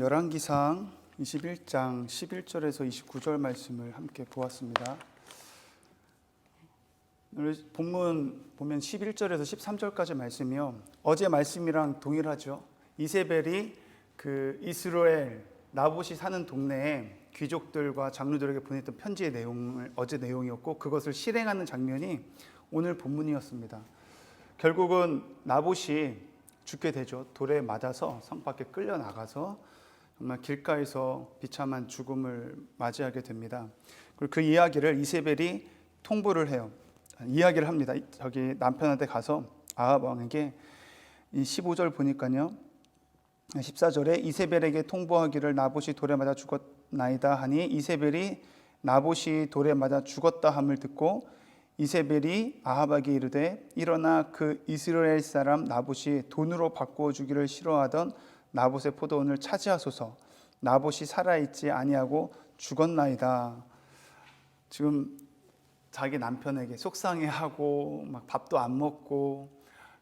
열왕기상 21장 11절에서 29절 말씀을 함께 보았습니다. 오늘 본문 보면 11절에서 13절까지 말씀이요, 어제 말씀이랑 동일하죠. 이세벨이 그 이스라엘 나봇이 사는 동네에 귀족들과 장로들에게 보냈던 편지의 내용을 어제 내용이었고, 그것을 실행하는 장면이 오늘 본문이었습니다. 결국은 나봇이 죽게 되죠. 돌에 맞아서 성 밖에 끌려 나가서 정말 길가에서 비참한 죽음을 맞이하게 됩니다. 그리고 그 이야기를 이세벨이 통보를 해요. 이야기를 합니다. 저기 남편한테 가서 아합 왕에게, 이 15절 보니까요, 14절에 이세벨에게 통보하기를 나봇이 돌에 맞아 죽었나이다 하니, 이세벨이 나봇이 돌에 맞아 죽었다 함을 듣고 이세벨이 아합에게 이르되, 일어나 그 이스라엘 사람 나봇이 돈으로 바꾸어 주기를 싫어하던 나봇의 포도원을 차지하소서. 나봇이 살아있지 아니하고 죽었나이다. 지금 자기 남편에게 속상해하고 막 밥도 안 먹고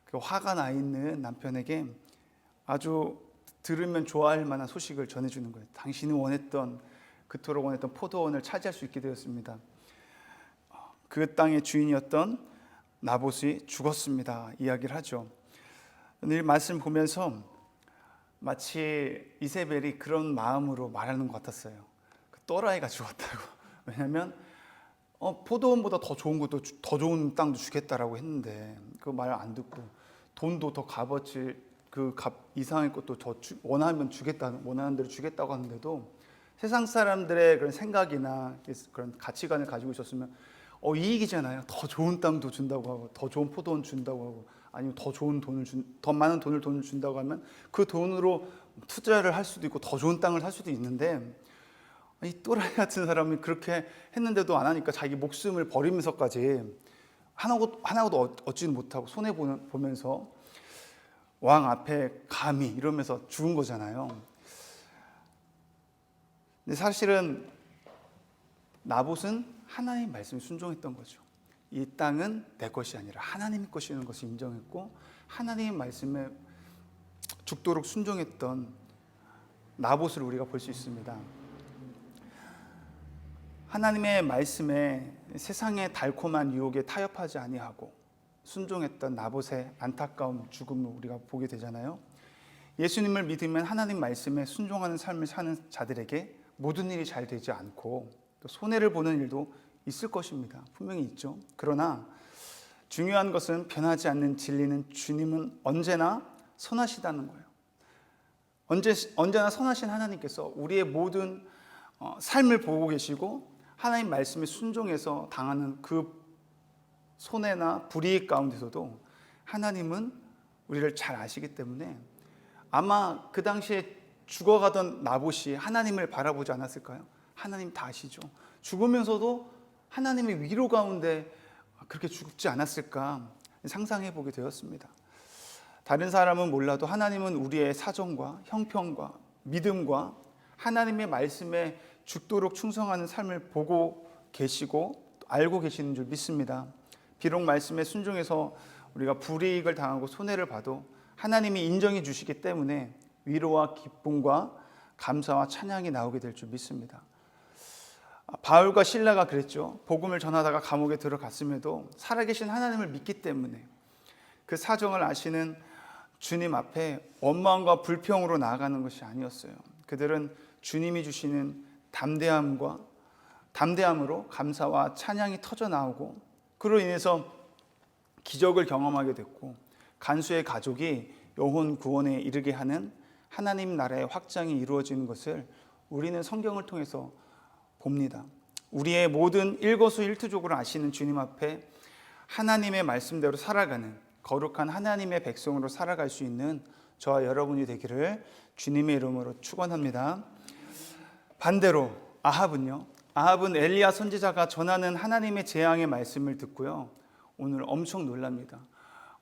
그 화가 나 있는 남편에게 아주 들으면 좋아할 만한 소식을 전해주는 거예요. 당신이 그토록 원했던 포도원을 차지할 수 있게 되었습니다. 그 땅의 주인이었던 나봇이 죽었습니다. 이야기를 하죠. 이 말씀 보면서 마치 이세벨이 그런 마음으로 말하는 것 같았어요. 그 또라이가 죽었다고. 왜냐하면 포도원보다 더 좋은 것도, 더 좋은 땅도 주겠다라고 했는데 그 말 안 듣고, 돈도 더 값어치 그 값 이상의 것도 더 원하는 대로 주겠다고 하는데도 세상 사람들의 그런 생각이나 그런 가치관을 가지고 있었으면 이익이잖아요. 더 좋은 땅도 준다고 하고, 더 좋은 포도원 준다고 하고, 아니면 더 많은 돈을 준다고 하면 그 돈으로 투자를 할 수도 있고 더 좋은 땅을 살 수도 있는데, 이 또라이 같은 사람이 그렇게 했는데도 안 하니까 자기 목숨을 버리면서까지 하나도 얻지는 못하고 손해 보면서 왕 앞에 감히 이러면서 죽은 거잖아요. 근데 사실은 나봇은 하나님 말씀에 순종했던 거죠. 이 땅은 내 것이 아니라 하나님의 것이라는 것을 인정했고, 하나님의 말씀에 죽도록 순종했던 나봇을 우리가 볼 수 있습니다. 하나님의 말씀에 세상의 달콤한 유혹에 타협하지 아니하고 순종했던 나봇의 안타까운 죽음을 우리가 보게 되잖아요. 예수님을 믿으면 하나님 말씀에 순종하는 삶을 사는 자들에게 모든 일이 잘 되지 않고 또 손해를 보는 일도 있을 것입니다. 분명히 있죠. 그러나 중요한 것은 변하지 않는 진리는 주님은 언제나 선하시다는 거예요. 언제나 선하신 하나님께서 우리의 모든 삶을 보고 계시고, 하나님 말씀에 순종해서 당하는 그 손해나 불이익 가운데서도 하나님은 우리를 잘 아시기 때문에 아마 그 당시에 죽어가던 나봇이 하나님을 바라보지 않았을까요? 하나님 다 아시죠. 죽으면서도 하나님의 위로 가운데 그렇게 죽지 않았을까 상상해 보게 되었습니다. 다른 사람은 몰라도 하나님은 우리의 사정과 형편과 믿음과 하나님의 말씀에 죽도록 충성하는 삶을 보고 계시고 알고 계시는 줄 믿습니다. 비록 말씀에 순종해서 우리가 불이익을 당하고 손해를 봐도 하나님이 인정해 주시기 때문에 위로와 기쁨과 감사와 찬양이 나오게 될 줄 믿습니다. 바울과 실라가 그랬죠. 복음을 전하다가 감옥에 들어갔음에도 살아계신 하나님을 믿기 때문에 그 사정을 아시는 주님 앞에 원망과 불평으로 나아가는 것이 아니었어요. 그들은 주님이 주시는 담대함으로 감사와 찬양이 터져 나오고, 그로 인해서 기적을 경험하게 됐고, 간수의 가족이 영혼 구원에 이르게 하는 하나님 나라의 확장이 이루어지는 것을 우리는 성경을 통해서 봅니다. 우리의 모든 일거수일투족을 아시는 주님 앞에 하나님의 말씀대로 살아가는 거룩한 하나님의 백성으로 살아갈 수 있는 저와 여러분이 되기를 주님의 이름으로 축원합니다. 반대로 아합은 엘리야 선지자가 전하는 하나님의 재앙의 말씀을 듣고요, 오늘 엄청 놀랍니다.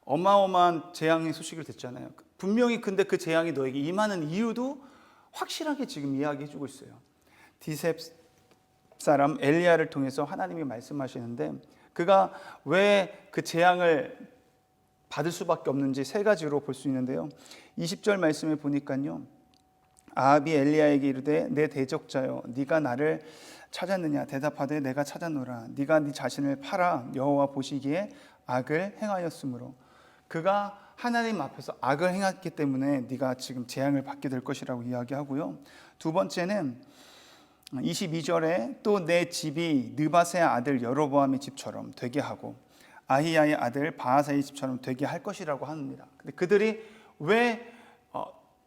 어마어마한 재앙의 소식을 듣잖아요. 분명히 근데 그 재앙이 너에게 임하는 이유도 확실하게 지금 이야기해 주고 있어요. 디셉 사람 엘리야를 통해서 하나님이 말씀하시는데, 그가 왜 그 재앙을 받을 수밖에 없는지 세 가지로 볼 수 있는데요. 20절 말씀에 보니까요, 아합이 엘리야에게 이르되 내 대적자여 네가 나를 찾았느냐 대답하되 내가 찾았노라. 네가 네 자신을 팔아 여호와 보시기에 악을 행하였으므로. 그가 하나님 앞에서 악을 행했기 때문에 네가 지금 재앙을 받게 될 것이라고 이야기하고요. 두 번째는 22절에 또 내 집이 느바세의 아들 여로보암의 집처럼 되게 하고 아히야의 아들 바하사의 집처럼 되게 할 것이라고 합니다. 근데 그들이 왜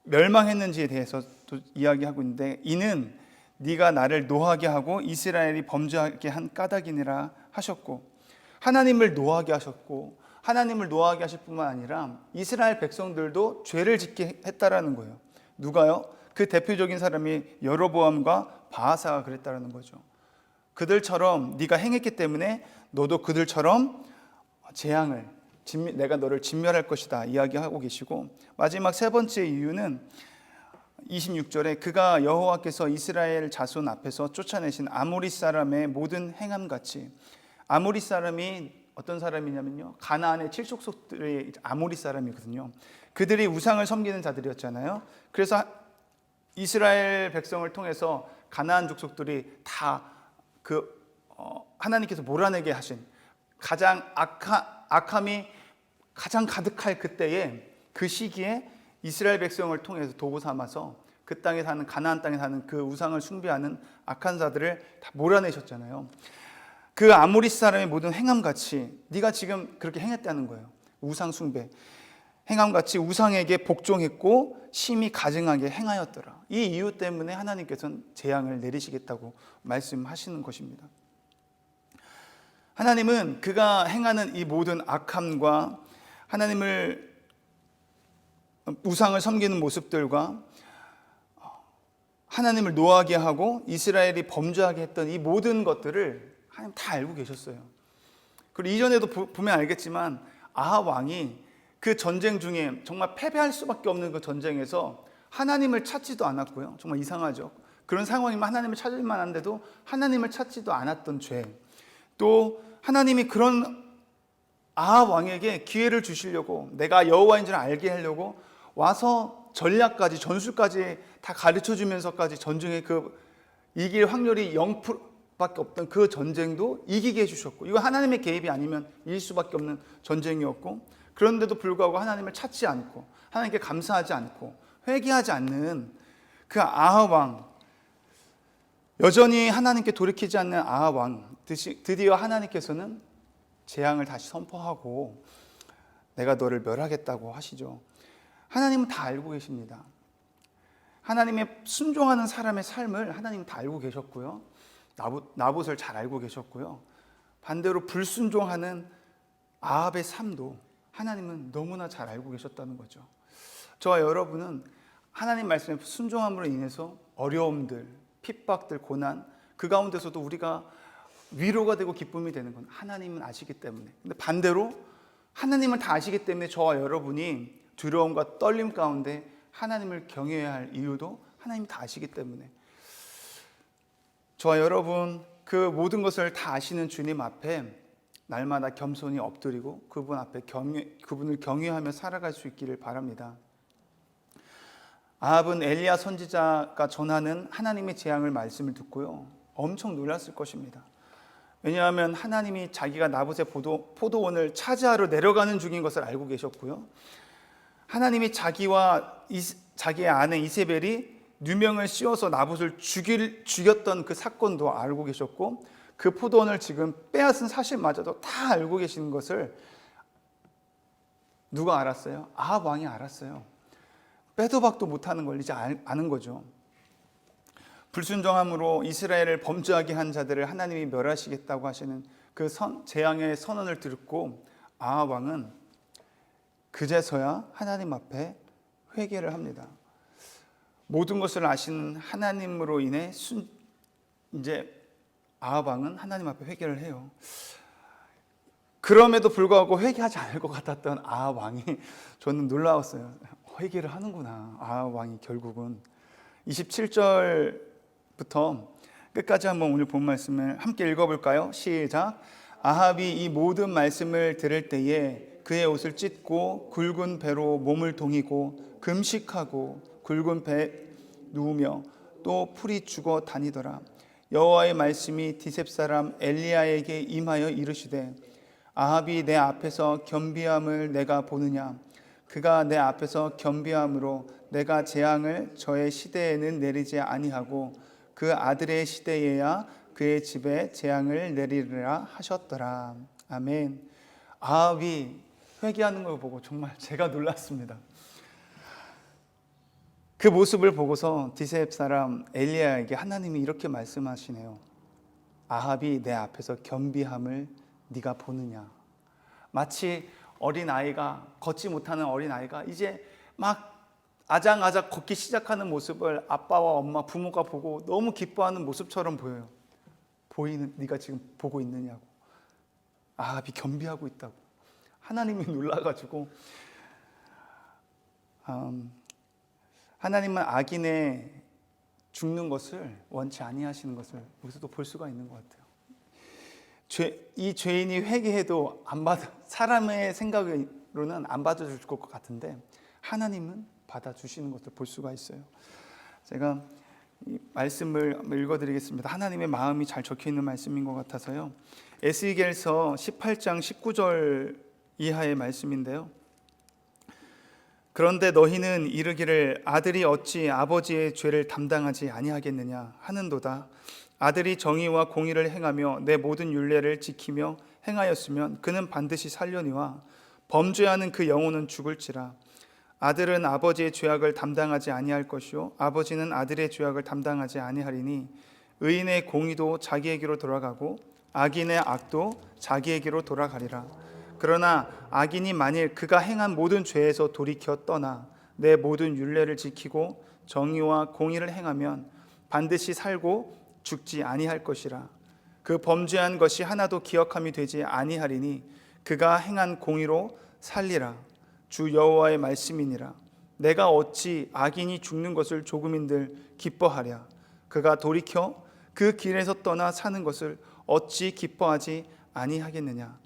멸망했는지에 대해서 또 이야기하고 있는데 이는 네가 나를 노하게 하고 이스라엘이 범죄하게 한 까닭이니라 하셨고, 하나님을 노하게 하셨고, 하나님을 노하게 하실 뿐만 아니라 이스라엘 백성들도 죄를 짓게 했다라는 거예요. 누가요? 그 대표적인 사람이 여로보암과 바하사가 그랬다라는 거죠. 그들처럼 네가 행했기 때문에 너도 그들처럼 재앙을, 내가 너를 진멸할 것이다 이야기하고 계시고, 마지막 세 번째 이유는 26절에 그가 여호와께서 이스라엘 자손 앞에서 쫓아내신 아모리 사람의 모든 행함같이, 아모리 사람이 어떤 사람이냐면요, 가나안의 칠족속들이 아모리 사람이거든요. 그들이 우상을 섬기는 자들이었잖아요. 그래서 이스라엘 백성을 통해서 가나안 족속들이 다 하나님께서 몰아내게 하신 가장 악함이 가장 가득할 그때에, 그 시기에 이스라엘 백성을 통해서 도구 삼아서 그 땅에 사는, 가나안 땅에 사는 그 우상을 숭배하는 악한 자들을 다 몰아내셨잖아요. 그 아모리 사람의 모든 행함같이 네가 지금 그렇게 행했다는 거예요. 우상 숭배 행함같이 우상에게 복종했고 심히 가증하게 행하였더라. 이 이유 때문에 하나님께서는 재앙을 내리시겠다고 말씀하시는 것입니다. 하나님은 그가 행하는 이 모든 악함과 하나님을 우상을 섬기는 모습들과 하나님을 노하게 하고 이스라엘이 범죄하게 했던 이 모든 것들을 하나님 다 알고 계셨어요. 그리고 이전에도 보면 알겠지만 아합 왕이 그 전쟁 중에 정말 패배할 수밖에 없는 그 전쟁에서 하나님을 찾지도 않았고요. 정말 이상하죠. 그런 상황이면 하나님을 찾을 만한데도 하나님을 찾지도 않았던 죄, 또 하나님이 그런 아합 왕에게 기회를 주시려고, 내가 여호와인 줄 알게 하려고 와서 전략까지, 전술까지 다 가르쳐 주면서까지 전쟁에 이길 확률이 0%밖에 없던 그 전쟁도 이기게 해주셨고, 이거 하나님의 개입이 아니면 이길 수밖에 없는 전쟁이었고, 그런데도 불구하고 하나님을 찾지 않고 하나님께 감사하지 않고 회개하지 않는 그 아합 왕, 여전히 하나님께 돌이키지 않는 아합 왕, 드디어 하나님께서는 재앙을 다시 선포하고 내가 너를 멸하겠다고 하시죠. 하나님은 다 알고 계십니다. 하나님의 순종하는 사람의 삶을 하나님은 다 알고 계셨고요. 나봇을 잘 알고 계셨고요. 반대로 불순종하는 아합의 삶도 하나님은 너무나 잘 알고 계셨다는 거죠. 저와 여러분은 하나님 말씀에 순종함으로 인해서 어려움들, 핍박들, 고난, 그 가운데서도 우리가 위로가 되고 기쁨이 되는 건 하나님은 아시기 때문에. 근데 반대로 하나님을 다 아시기 때문에 저와 여러분이 두려움과 떨림 가운데 하나님을 경외해야 할 이유도 하나님이 다 아시기 때문에, 저와 여러분 그 모든 것을 다 아시는 주님 앞에 날마다 겸손히 엎드리고 그분 앞에 그분을 경외하며 살아갈 수 있기를 바랍니다. 아합은 엘리야 선지자가 전하는 하나님의 재앙을 말씀을 듣고요, 엄청 놀랐을 것입니다. 왜냐하면 하나님이 자기가 나봇의 포도원을 차지하러 내려가는 중인 것을 알고 계셨고요, 하나님이 자기의 아내 이세벨이 누명을 씌워서 나봇을 죽였던 그 사건도 알고 계셨고, 그 포도원을 지금 빼앗은 사실마저도 다 알고 계시는 것을 누가 알았어요? 아합 왕이 알았어요. 빼도 박도 못하는 걸 이제 아는 거죠. 불순종함으로 이스라엘을 범죄하게 한 자들을 하나님이 멸하시겠다고 하시는 그 재앙의 선언을 듣고 아합 왕은 그제서야 하나님 앞에 회개를 합니다. 모든 것을 아시는 하나님으로 인해 이제 아합 왕은 하나님 앞에 회개를 해요. 그럼에도 불구하고 회개하지 않을 것 같았던 아합 왕이 저는 놀라웠어요. 회개를 하는구나, 아합 왕이 결국은. 27절부터 끝까지 한번 오늘 본 말씀을 함께 읽어볼까요? 시작. 아합이 이 모든 말씀을 들을 때에 그의 옷을 찢고 굵은 배로 몸을 동이고 금식하고 굵은 누우며 또 풀이 죽어 다니더라. 여호와의 말씀이 디셉 사람 엘리야에게 임하여 이르시되 아합이 내 앞에서 겸비함을 내가 보느냐. 그가 내 앞에서 겸비함으로 내가 재앙을 저의 시대에는 내리지 아니하고 그 아들의 시대에야 그의 집에 재앙을 내리리라 하셨더라. 아멘. 아합이 회개하는 걸 보고 정말 제가 놀랐습니다. 그 모습을 보고서 디셉 사람 엘리야에게 하나님이 이렇게 말씀하시네요. 아합이 내 앞에서 겸비함을 네가 보느냐. 마치 어린아이가, 걷지 못하는 어린아이가 이제 막 아장아장 걷기 시작하는 모습을 아빠와 엄마, 부모가 보고 너무 기뻐하는 모습처럼 보여요. 네가 지금 보고 있느냐고. 아합이 겸비하고 있다고. 하나님이 놀라가지고 하나님은 악인의 죽는 것을 원치 아니하시는 것을 여기서도 볼 수가 있는 것 같아요. 이 죄인이 회개해도 사람의 생각으로는 안 받아줄 것 같은데 하나님은 받아주시는 것을 볼 수가 있어요. 제가 이 말씀을 읽어드리겠습니다. 하나님의 마음이 잘 적혀있는 말씀인 것 같아서요. 에스겔서 18장 19절 이하의 말씀인데요. 그런데 너희는 이르기를 아들이 어찌 아버지의 죄를 담당하지 아니하겠느냐 하는도다. 아들이 정의와 공의를 행하며 내 모든 율례를 지키며 행하였으면 그는 반드시 살려니와 범죄하는 그 영혼은 죽을지라. 아들은 아버지의 죄악을 담당하지 아니할 것이요 아버지는 아들의 죄악을 담당하지 아니하리니 의인의 공의도 자기에게로 돌아가고 악인의 악도 자기에게로 돌아가리라. 그러나 악인이 만일 그가 행한 모든 죄에서 돌이켜 떠나 내 모든 율례를 지키고 정의와 공의를 행하면 반드시 살고 죽지 아니할 것이라. 그 범죄한 것이 하나도 기억함이 되지 아니하리니 그가 행한 공의로 살리라. 주 여호와의 말씀이니라. 내가 어찌 악인이 죽는 것을 조금인들 기뻐하랴. 그가 돌이켜 그 길에서 떠나 사는 것을 어찌 기뻐하지 아니하겠느냐.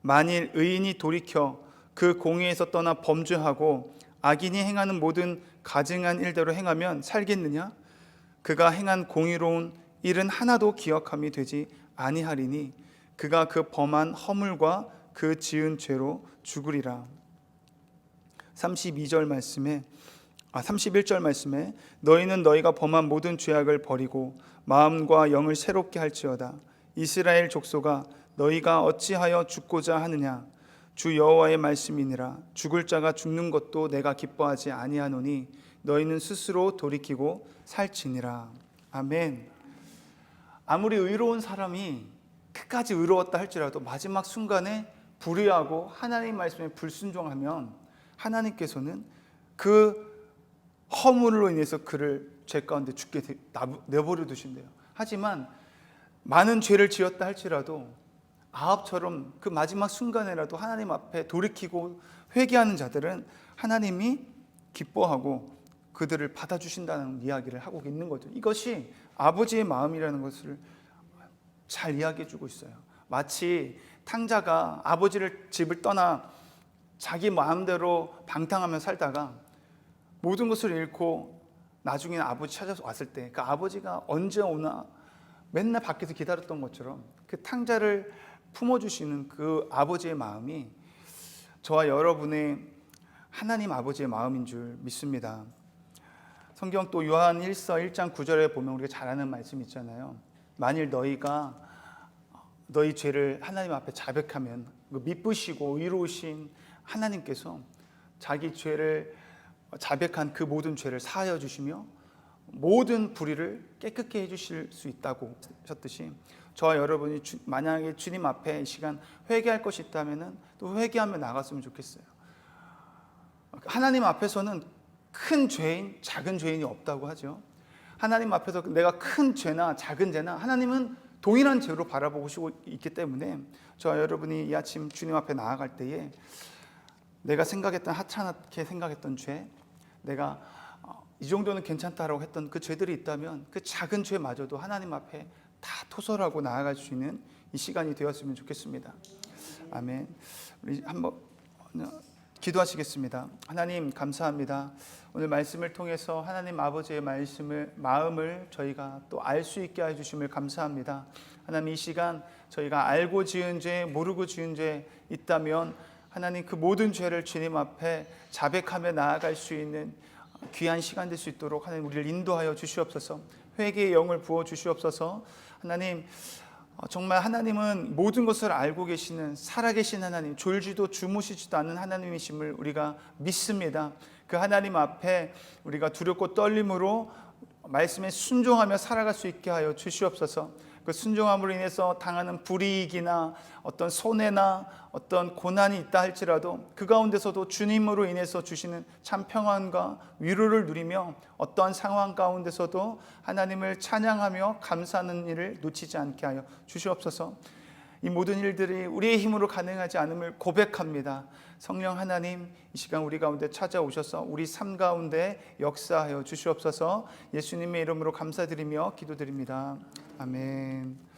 만일 의인이 돌이켜 그 공의에서 떠나 범죄하고 악인이 행하는 모든 가증한 일대로 행하면 살겠느냐. 그가 행한 공의로운 일은 하나도 기억함이 되지 아니하리니 그가 그 범한 허물과 그 지은 죄로 죽으리라. 31절 말씀에 너희는 너희가 범한 모든 죄악을 버리고 마음과 영을 새롭게 할지어다. 이스라엘 족속아 너희가 어찌하여 죽고자 하느냐. 주 여호와의 말씀이니라. 죽을 자가 죽는 것도 내가 기뻐하지 아니하노니 너희는 스스로 돌이키고 살지니라. 아멘. 아무리 의로운 사람이 끝까지 의로웠다 할지라도 마지막 순간에 불의하고 하나님 말씀에 불순종하면 하나님께서는 그 허물로 인해서 그를 죄 가운데 죽게 내버려 두신대요. 하지만 많은 죄를 지었다 할지라도 아합처럼 그 마지막 순간에라도 하나님 앞에 돌이키고 회개하는 자들은 하나님이 기뻐하고 그들을 받아주신다는 이야기를 하고 있는 거죠. 이것이 아버지의 마음이라는 것을 잘 이야기해 주고 있어요. 마치 탕자가 아버지를 집을 떠나 자기 마음대로 방탕하며 살다가 모든 것을 잃고 나중에 아버지 찾아서 왔을 때 그 아버지가 언제 오나 맨날 밖에서 기다렸던 것처럼 그 탕자를 품어주시는 그 아버지의 마음이 저와 여러분의 하나님 아버지의 마음인 줄 믿습니다. 성경 또 요한 1서 1장 9절에 보면 우리가 잘 아는 말씀 있잖아요. 만일 너희가 너희 죄를 하나님 앞에 자백하면 미쁘시고 의로우신 하나님께서 자기 죄를 자백한 그 모든 죄를 사하여 주시며 모든 불의를 깨끗게 해주실 수 있다고 하셨듯이 저와 여러분이 만약에 주님 앞에 이 시간 회개할 것이 있다면 또 회개하며 나갔으면 좋겠어요. 하나님 앞에서는 큰 죄인, 작은 죄인이 없다고 하죠. 하나님 앞에서 내가 큰 죄나 작은 죄나 하나님은 동일한 죄로 바라보고 있기 때문에 저와 여러분이 이 아침 주님 앞에 나아갈 때에 내가 생각했던 하찮게 생각했던 죄, 내가 이 정도는 괜찮다라고 했던 그 죄들이 있다면 그 작은 죄마저도 하나님 앞에 다 토설하고 나아갈 수 있는 이 시간이 되었으면 좋겠습니다. 아멘. 우리 한번 기도하시겠습니다. 하나님 감사합니다. 오늘 말씀을 통해서 하나님 아버지의 마음을 저희가 또 알 수 있게 해주심을 감사합니다. 하나님 이 시간 저희가 알고 지은 죄 모르고 지은 죄 있다면 하나님 그 모든 죄를 주님 앞에 자백하며 나아갈 수 있는 귀한 시간 될 수 있도록 하나님 우리를 인도하여 주시옵소서. 회개의 영을 부어 주시옵소서. 하나님 정말 하나님은 모든 것을 알고 계시는 살아계신 하나님, 졸지도 주무시지도 않는 하나님이심을 우리가 믿습니다. 그 하나님 앞에 우리가 두렵고 떨림으로 말씀에 순종하며 살아갈 수 있게 하여 주시옵소서. 그 순종함으로 인해서 당하는 불이익이나 어떤 손해나 어떤 고난이 있다 할지라도 그 가운데서도 주님으로 인해서 주시는 참 평안과 위로를 누리며 어떠한 상황 가운데서도 하나님을 찬양하며 감사하는 일을 놓치지 않게 하여 주시옵소서. 이 모든 일들이 우리의 힘으로 가능하지 않음을 고백합니다. 성령 하나님, 이 시간 우리 가운데 찾아오셔서 우리 삶 가운데 역사하여 주시옵소서. 예수님의 이름으로 감사드리며 기도드립니다. 아멘.